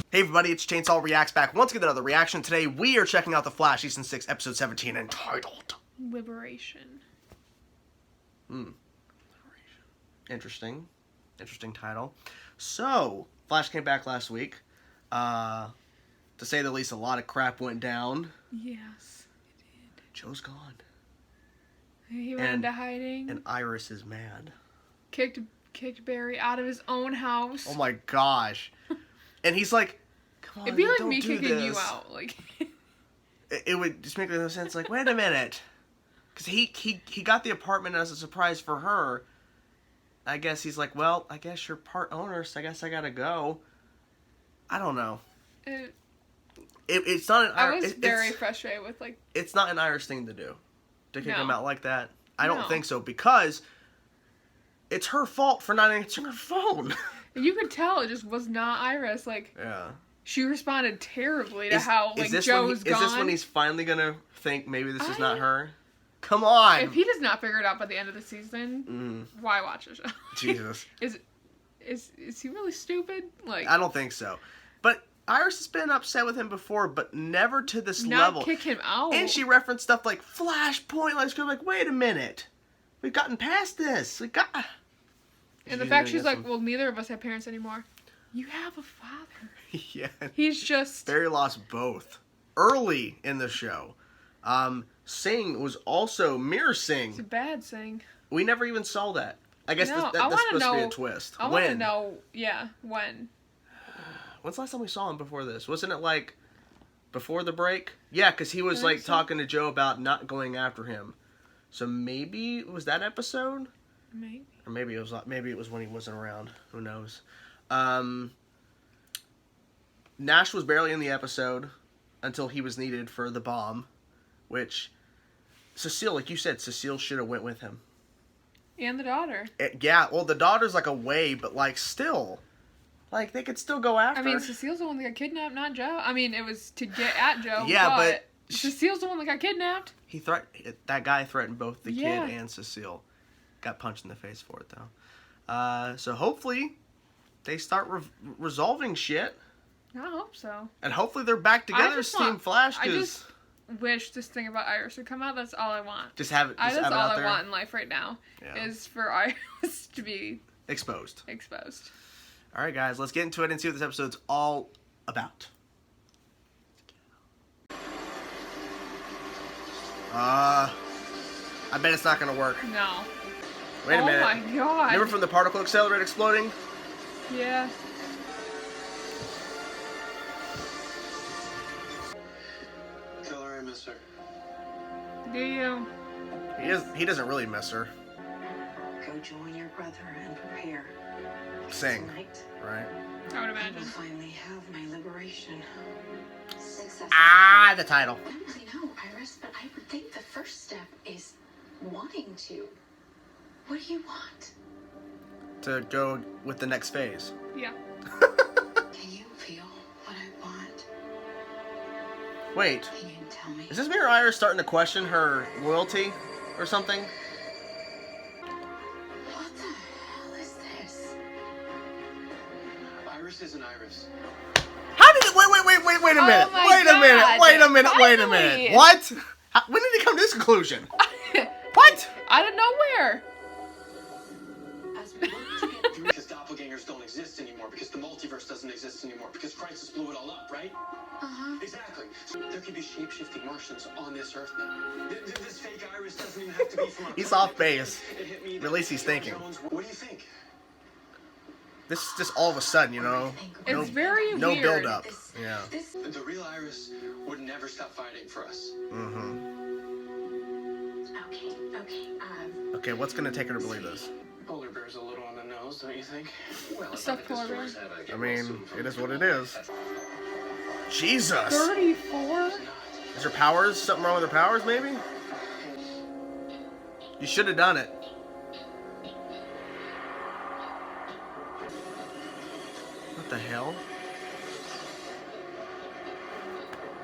Hey everybody, it's Chainsaw Reacts back once again with another reaction. Today we are checking out The Flash Season 6, Episode 17, entitled Liberation. Interesting. Interesting title. So, Flash came back last week. To say the least, a lot of crap went down. Yes, it did. Joe's gone. He went into hiding. And Iris is mad. Kicked Barry out of his own house. Oh my gosh. And he's like, come on, it'd be like don't me do kicking this. you out. Like, it would just make no sense. Like, wait a minute. Because he got the apartment as a surprise for her. I guess he's like, well, I guess you're part owner, so I guess I gotta go. I don't know. It's not an Irish... I was very frustrated with, like... It's not an Irish thing to do. To kick him out like that. I don't think so, because it's her fault for not answering her phone. You could tell it just was not Iris. Like, yeah. She responded terribly to how, like, Joe's gone. Is this when he's finally gonna think maybe this is not her? Come on! If he does not figure it out by the end of the season, why watch the show? Jesus. Is he really stupid? Like, I don't think so. But Iris has been upset with him before, but never to this level. Not kick him out. And she referenced stuff like Flashpoint. Like, wait a minute. We've gotten past this. We got... And the fact she's like, well, neither of us have parents anymore. You have a father. Yeah. He's just... Barry lost both early in the show. Singh was also Mirror Singh. It's a bad Singh. We never even saw that. I guess that's supposed to be a twist. I want to know, yeah, when. When's the last time we saw him before this? Wasn't it like before the break? Yeah, because he was like talking to Joe about not going after him. So maybe was that episode? Maybe. Or maybe it was when he wasn't around. Who knows? Nash was barely in the episode until he was needed for the bomb, which Cecile, like you said, Cecile should have went with him. And the daughter. Yeah, well, the daughter's like away, but like still, like they could still go after. I mean, Cecile's the one that got kidnapped, not Joe. I mean, it was to get at Joe. Yeah, but Cecile's the one that got kidnapped. That guy threatened both the kid and Cecile. Got punched in the face for it though. So hopefully they start resolving shit. I hope so. And hopefully they're back together as Team Flash. I just wish this thing about Iris would come out. That's all I want. Just have it. That's all I want in life right now. Yeah. Is for Iris to be exposed. All right, guys, let's get into it and see what this episode's all about. I bet it's not gonna work. No. Wait a minute. Oh my god. Remember from the particle accelerator exploding? Yeah. Tell her I miss her. Do you? He doesn't really miss her. Go join your brother and prepare. Sing. Tonight, right? I would imagine. I will finally have my liberation. Success. The title. I don't really know, Iris, but I would think the first step is wanting to. What do you want? To go with the next phase. Yeah. Can you feel what I want? Wait. Can you tell me? Is this Mirror Iris starting to question her loyalty or something? What the hell is this? Iris isn't Iris. How did it? Wait a minute. Wait a minute. What? When did he come to this conclusion? What? Out of nowhere. As we look to get through. Because doppelgangers don't exist anymore. Because the multiverse doesn't exist anymore. Because Crisis blew it all up, right? Uh-huh. Exactly. So there could be shape-shifting Martians on this Earth now. This fake Iris doesn't even have to be from our He's planet. off base. It hit me At least he's thinking. What do you think? This is just all of a sudden, you know? It's very no weird. build up. Yeah. The real Iris would never stop fighting for us. Okay, what's gonna take her to believe this? Polar bear's a little on the nose, don't you think? Well, Stuffed polar bear. I mean, it is what it is. Jesus! 34? Is her powers? Something wrong with her powers, maybe? You should have done it. What the hell?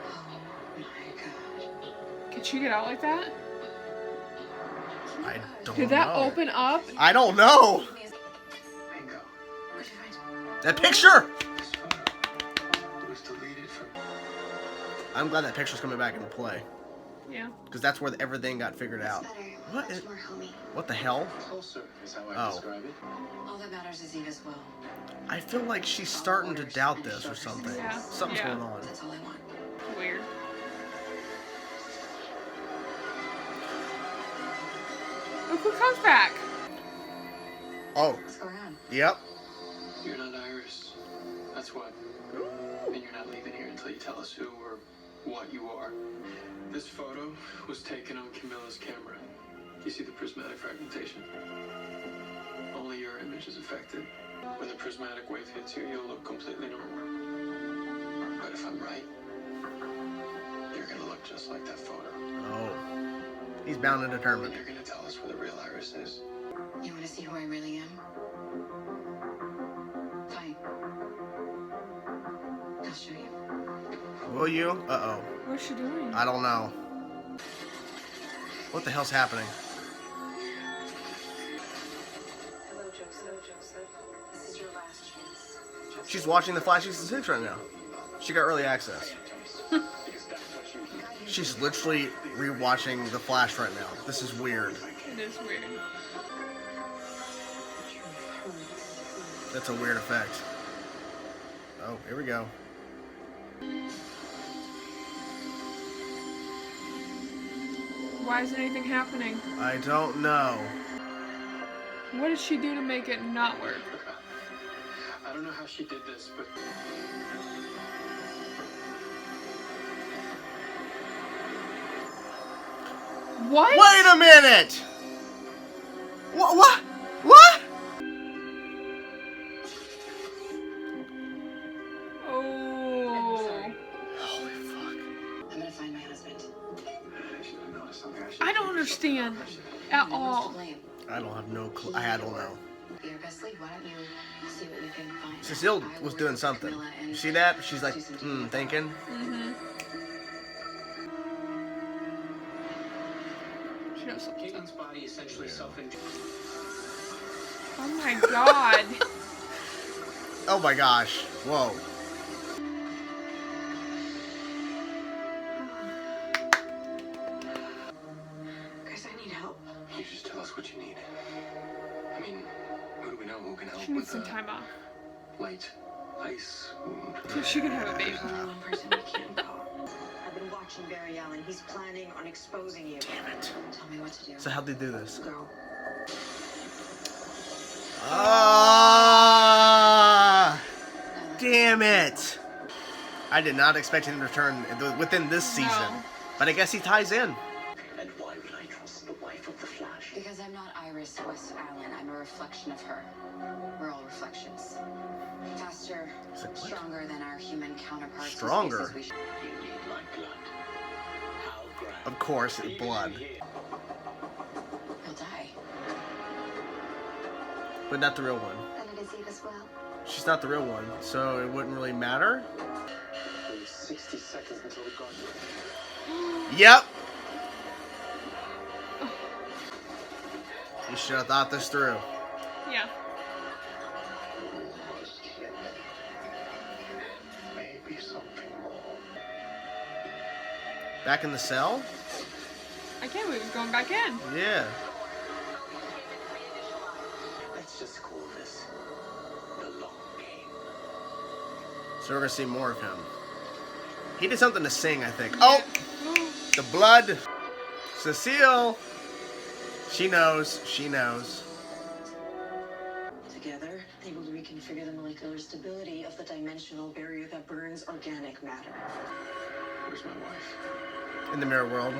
Oh my god. Could she get out like that? I don't know. Did that open up? I don't know. Bingo. What'd you find? That picture! I'm glad that picture's coming back into play. Yeah. Because that's where everything got figured out. What? Much more homey. What the hell? Closer is how I Oh. describe it. All that matters is Eva's will. I feel like she's starting to doubt this or something. Yeah. Something's Yeah. going on. That's all I want. Weird. Look who comes back. Oh, What's going on? yep. You're not Iris. That's what. And you're not leaving here until you tell us who or what you are. This photo was taken on Camilla's camera. You see the prismatic fragmentation? Only your image is affected. When the prismatic wave hits you, you'll look completely normal. But if I'm right, you're gonna look just like that photo. Oh. He's bound and And determined. you're gonna tell us where the real Iris is. You want to see who I really am? Fine. I'll show you. Will you? Uh-oh. What's she doing? I don't know. What the hell's happening? Hello, Joseph. This is your last chance. She's watching the Flash Season 6 right now. She got early access. She's literally rewatching The Flash right now. This is weird. It is weird. That's a weird effect. Oh, here we go. Why isn't anything happening? I don't know. What did she do to make it not work? I don't know how she did this, but What? Wait a minute! What? What? Oh. Holy fuck. I'm gonna find my husband. I should have noticed something. I don't understand at all. Blame. I don't have no clue. I don't know. Your best lead. Why don't you see what you can find? Cecile I was will doing work something. with Camilla and You see that? She's like, do some digging. thinking. Mm-hmm. She knows something. Caitlin's body essentially self-induced. Oh my god. Oh my gosh. Whoa. Guys, I need help. You just tell us what you need. I mean, who do we know who can help She needs with some a time off. light ice wound? So she can have a baby. There's only one person we can call. I've been watching Barry Allen. He's planning on exposing you. Damn it. Tell me what to do. So how'd they do this? Go. Ah! Damn it! I did not expect him to return within this season. No. But I guess he ties in. And why would I trust the wife of the Flash? Because I'm not Iris West Allen. I'm a reflection of her. We're all reflections. Faster, Is it what? stronger than our human counterparts. whose Stronger? faces we You need my blood. How grand. Of course, blood. He'll die. But not the real one. And it is Eva's will. She's not the real one, so it wouldn't really matter. Only 60 seconds until the guard. Yep! You should have thought this through. Yeah. Maybe something more. Back in the cell? I can't believe he's going back in. Yeah. Let's just call this the long game. So we're gonna see more of him. He did something to sing, I think. Oh! The blood! Cecile! She knows. She knows. Together, they will reconfigure the molecular stability of the dimensional barrier that burns organic matter. Where's my wife? In the mirror world.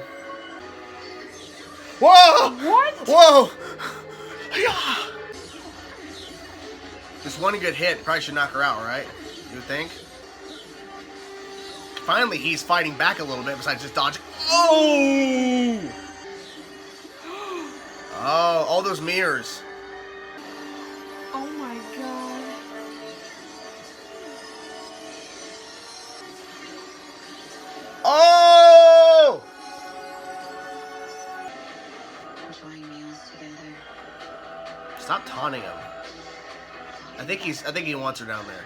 Whoa! What? Whoa! Yeah. Just one good hit probably should knock her out, right? You would think? Finally, he's fighting back a little bit besides just dodging. Oh! Oh, all those mirrors. Oh my god. Oh! Enjoying meals together. Stop taunting him. I think he wants her down there.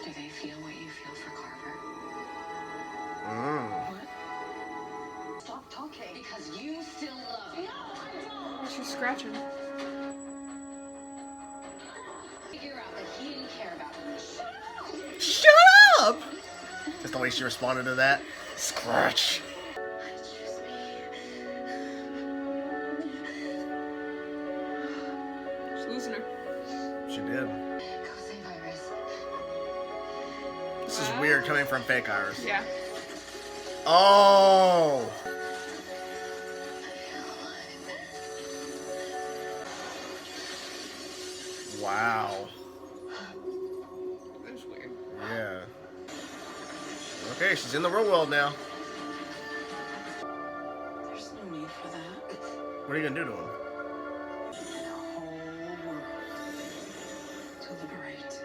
Do they feel what you feel for Carver? Mm. scratching. Figure out that he didn't care about me. Shut up! Just the way she responded to that. Scratch. Excuse me. She's losing her. She did. Go save Iris. This is weird coming from fake Iris. Yeah. Oh! Wow. That's weird. Yeah. Okay, she's in the real world now. There's no need for that. What are you gonna do to him? The whole world to liberate.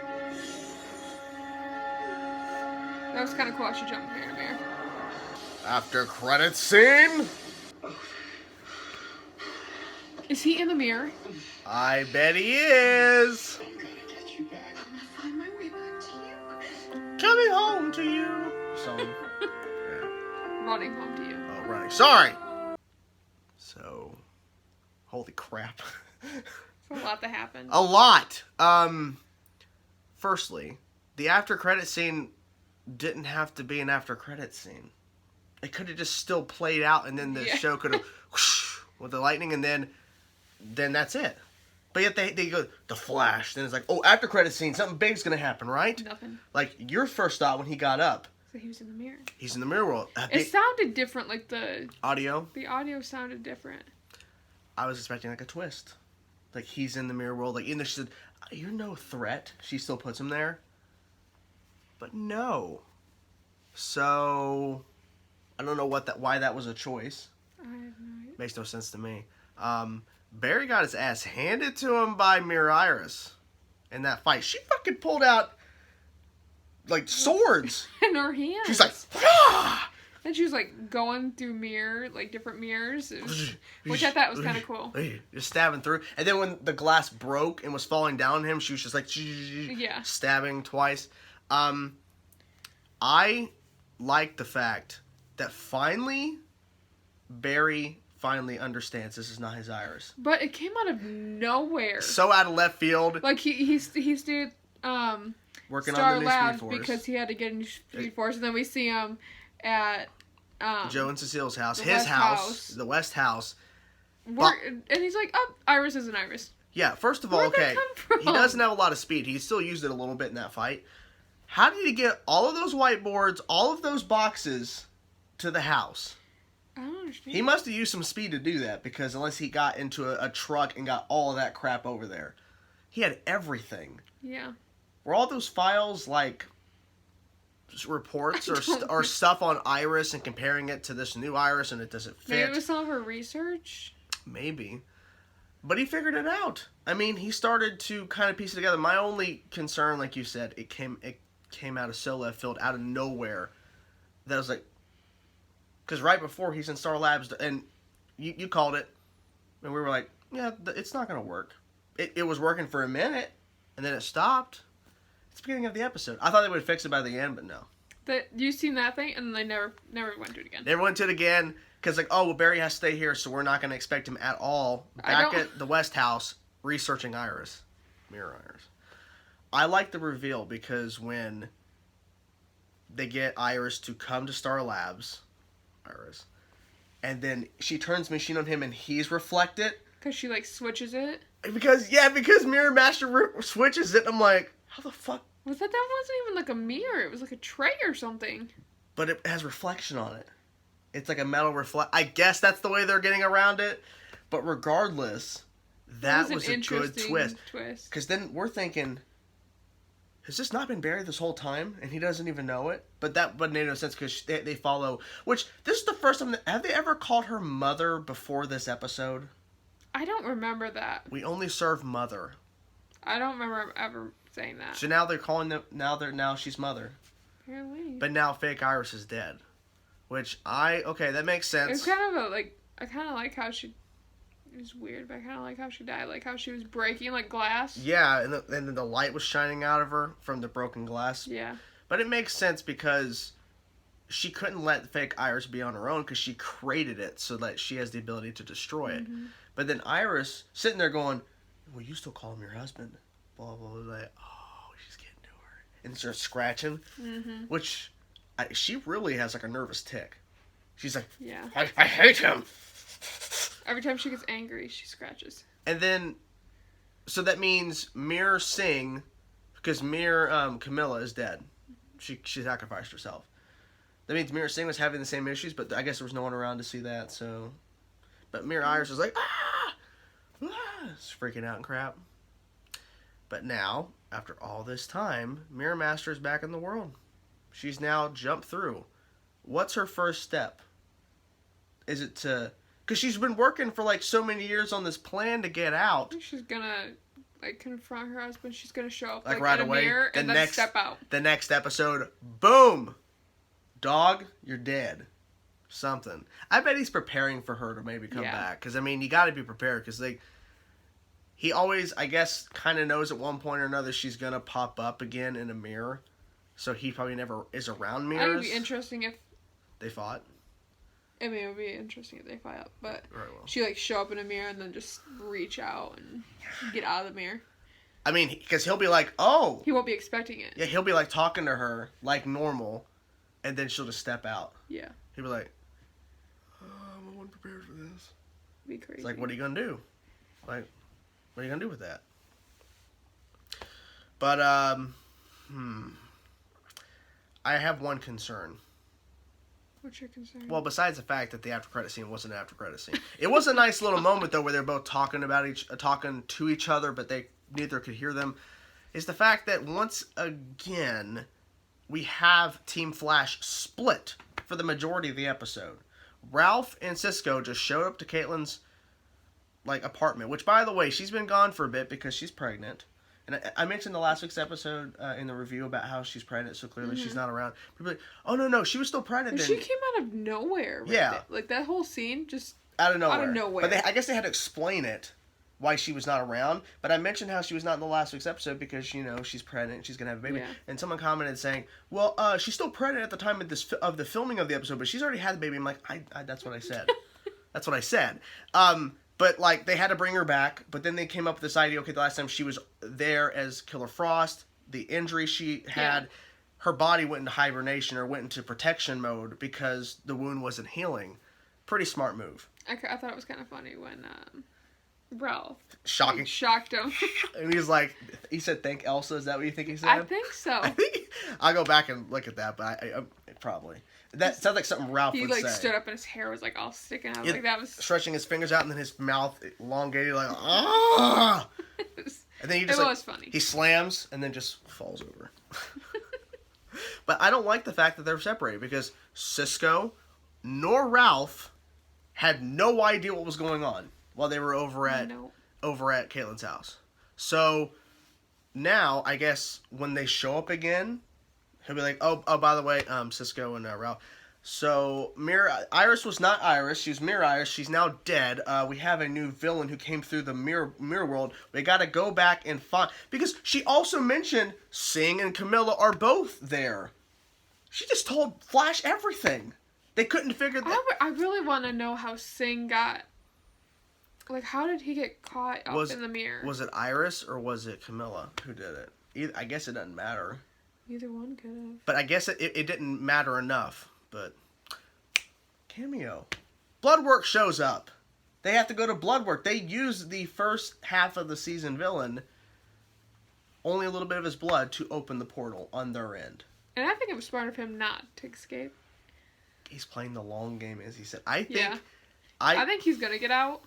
That was kind of cool how she jumped from mirror to mirror. After credit scene? Is he in the mirror? I bet he is. I'm gonna get you back. I'm gonna find my way back to you. Coming home to you. Song. Running home to you. Oh, right. Sorry. So, holy crap. It's a lot that happened. A lot. Firstly, the after credit scene didn't have to be an after credit scene. It could have just still played out, and then the show could have whoosh, with the lightning, and then that's it. But yet they go the Flash. Then it's like, oh, after credit scene, something big's gonna happen, right? Nothing. Like your first thought when he got up, So he was in the mirror. he's in the mirror world. It sounded different, like the Audio. audio sounded different. I was expecting like a twist, like he's in the mirror world. Like, even though she said, "You're no threat," she still puts him there. But no. So I don't know why that was a choice. I have no idea. Makes no sense to me. Barry got his ass handed to him by Mirror Iris in that fight. She fucking pulled out like swords. In her hands. She's like, ah! And she was like going through different mirrors, which I thought was kind of cool. Just stabbing through. And then when the glass broke and was falling down on him, she was just like, Yeah. stabbing twice. I like the fact that finally Barry finally understands this is not his Iris. But it came out of nowhere. So out of left field. Like he did Working Star on the new Labs Speed Force. because he had to get a new Speed Force, and then we see him at Joe and Cecile's house. the His West house. The West house. and he's like, oh, Iris is an Iris. Yeah, first of all, Where'd that okay, come from? he doesn't have a lot of speed. He still used it a little bit in that fight. How did he get all of those whiteboards, all of those boxes to the house? I don't understand. He must have used some speed to do that, because unless he got into a truck and got all of that crap over there. He had everything. Yeah. Were all those files like reports or stuff on Iris and comparing it to this new Iris and it doesn't fit? Maybe it was some of her research. Maybe. But he figured it out. I mean, he started to kind of piece it together. My only concern, like you said, it came out of so left field, out of nowhere. That was like, because right before he's in Star Labs, and you called it, and we were like, yeah, it's not going to work. It was working for a minute, and then it stopped. It's the beginning of the episode. I thought they would fix it by the end, but no. You seen that thing, and they never went to it again. Never went to it again, because like, oh, well, Barry has to stay here, so we're not going to expect him at all back at the West House researching Iris. Mirror Iris. I like the reveal, because when they get Iris to come to Star Labs, Iris, and then she turns machine on him and he's reflected. Because she, like, switches it. Because Mirror Master switches it. I'm like, how the fuck? That wasn't even like a mirror. It was like a tray or something. But it has reflection on it. It's like a metal I guess that's the way they're getting around it. But regardless, that was a good twist. Because then we're thinking, has this not been Barry this whole time? And he doesn't even know it? But that made no sense, because they follow. Which, this is the first time have they ever called her Mother before this episode? I don't remember that. We only serve Mother. I don't remember ever saying that. So now they're calling them. Now she's Mother. Apparently. But now fake Iris is dead. Which that makes sense. It's kind of I kind of like how she. It was weird, but I kind of like how she died. Like how she was breaking like glass. Yeah, and then the light was shining out of her from the broken glass. Yeah. But it makes sense, because she couldn't let fake Iris be on her own, because she created it so that she has the ability to destroy it. Mm-hmm. But then Iris sitting there going, well, you still call him your husband. Blah, blah, blah. Like, oh, she's getting to her. And starts scratching. Mm-hmm. Which, she really has like a nervous tick. She's like, Yeah. I hate him. Every time she gets angry, she scratches. And then, so that means Mir Singh, because Mir Camilla is dead. She sacrificed herself. That means Mir Singh was having the same issues, but I guess there was no one around to see that, so. But Mir Iris was like, it's freaking out and crap. But now, after all this time, Mirror Master is back in the world. She's now jumped through. What's her first step? Is it to... Because she's been working for like so many years on this plan to get out. I think she's gonna like confront her husband. She's gonna show up Like right in a away. mirror and then step out. The next episode, boom! Dog, you're dead. Something. I bet he's preparing for her to maybe come back. Because, I mean, you got to be prepared. Because he always, I guess, kind of knows at one point or another she's going to pop up again in a mirror. So he probably never is around mirrors. It would be interesting if... They fought. I mean, it would be interesting if they fight up. But Very well. she, like, show up in a mirror and then just reach out and get out of the mirror. I mean, because he'll be like, oh! He won't be expecting it. Yeah, he'll be, like, talking to her like normal. And then she'll just step out. Yeah. He'll be like, I wasn't prepared for this. Be crazy. It's like, what are you going to do? Like, what are you going to do with that? But, I have one concern. What's your concern? Well, besides the fact that the after credit scene wasn't an after credit scene. It was a nice little moment, though, where they're both talking to each other, but neither could hear them. Is the fact that once again, we have Team Flash split for the majority of the episode. Ralph and Cisco just showed up to Caitlin's apartment, which, by the way, she's been gone for a bit because she's pregnant. And I mentioned the last week's episode in the review about how she's pregnant, so clearly she's not around. People are like, oh, no, she was still pregnant then. She came out of nowhere. Yeah. Like, that whole scene just... Out of nowhere. Out of nowhere. But I guess they had to explain it, why she was not around. But I mentioned how she was not in the last week's episode because, she's pregnant, she's going to have a baby. Yeah. And someone commented saying, well, she's still pregnant at the time of the filming of the episode, but she's already had the baby. I'm like, that's what I said. That's what I said. But, they had to bring her back. But then they came up with this idea, okay, the last time she was there as Killer Frost, the injury she had, her body went into hibernation or went into protection mode because the wound wasn't healing. Pretty smart move. I thought it was kind of funny when Ralph Shocking. shocked him. And he said, thank Elsa. Is that what you think he said? I think so. I'll go back and look at that, but I probably. That sounds like something Ralph He would say. stood up and his hair was all sticking out. Yeah, That was... Stretching his fingers out and then his mouth elongated ah! And then he just was funny. He slams and then just falls over. But I don't like the fact that they're separated because Cisco nor Ralph had no idea what was going on while they were over at Caitlin's house. So now I guess when they show up again, he'll be like, oh, by the way, Cisco and Ralph. So Iris was not Iris. She was Mirror Iris. She's now dead. We have a new villain who came through the mirror world. We got to go back and find, because she also mentioned Singh and Camilla are both there. She just told Flash everything. They couldn't figure that. I really want to know how Singh got. How did he get caught up in the mirror? Was it Iris or was it Camilla who did it? I guess it doesn't matter. Either one could have. But I guess it didn't matter enough. But cameo. Bloodwork shows up. They have to go to Bloodwork. They use the first half of the season villain, only a little bit of his blood, to open the portal on their end. And I think it was smart of him not to escape. He's playing the long game, as he said. I think he's going to get out.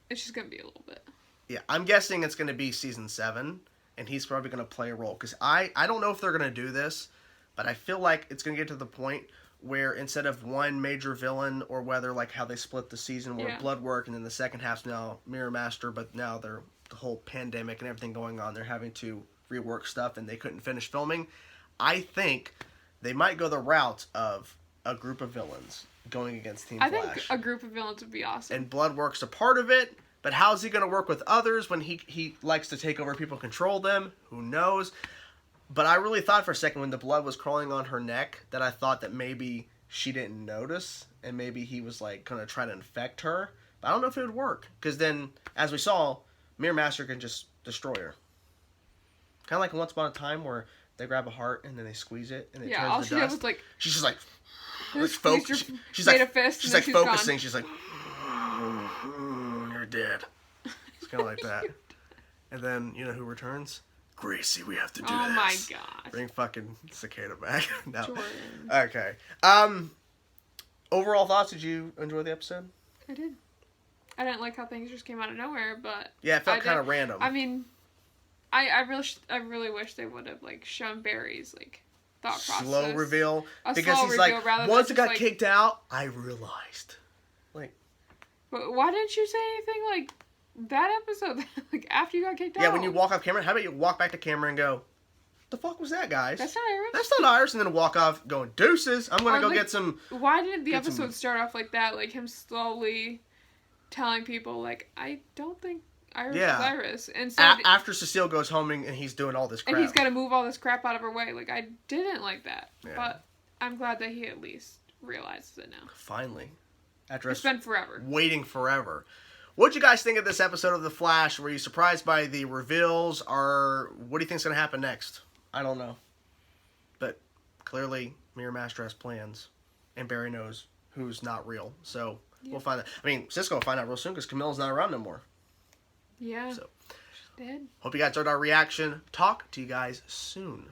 It's just going to be a little bit. Yeah, I'm guessing it's going to be season 7, and he's probably going to play a role. Because I don't know if they're going to do this, but I feel like it's going to get to the point where instead of one major villain, or whether how they split the season where Bloodwork and then the second half's now Mirror Master, but now they're the whole pandemic and everything going on, they're having to rework stuff and they couldn't finish filming. I think they might go the route of a group of villains going against Team Flash. I think a group of villains would be awesome. And Bloodwork's a part of it, but how's he going to work with others when he likes to take over people, control them? Who knows? But I really thought for a second when the blood was crawling on her neck that I thought that maybe she didn't notice and maybe he was going to try to infect her. I don't know if it would work. Because then, as we saw, Mirror Master can just destroy her. Kind of like Once Upon a Time where they grab a heart and then they squeeze it and it Yeah, turns all to she did dust. was like. She's just like, Squeeze your- she's made like, a fist she's and like then she's focusing. gone. She's like, you're dead. It's kind of like that. And then, you know who returns? Gracie, we have to do this. Oh my god. Bring fucking Cicada back. No. Jordan. Okay. Overall thoughts, did you enjoy the episode? I did. I didn't like how things just came out of nowhere, but Yeah, it felt kind of random. I mean, I really wish they would have like shown Barry's like thought process. Slow reveal. A Because slow he's reveal like, rather than once it just, got like- kicked out, I realized. Like, But why didn't you say anything like that episode? Like after you got kicked out? yeah, when you walk off camera, how about you walk back to camera and go, the fuck was that, guys? That's not Iris. That's not Iris. And then walk off going, deuces. I'm going to Or, go like, get some. Why did the Get some- episode start off like that? Like him slowly telling people like, I don't think Iris Yeah. is Iris, and so After Cecile goes home and he's doing all this crap. and he's got to move all this crap out of her way. Like I didn't like that, Yeah. but I'm glad that he at least realizes it now. Finally. After It's us been forever. waiting forever. What'd you guys think of this episode of The Flash? Were you surprised by the reveals? Or what do you think's going to happen next? I don't know. But clearly, Mirror Master has plans. And Barry knows who's not real. So, we'll find out. I mean, Cisco will find out real soon because Camilla's not around no more. Yeah. So. She's dead. Hope you guys enjoyed our reaction. Talk to you guys soon.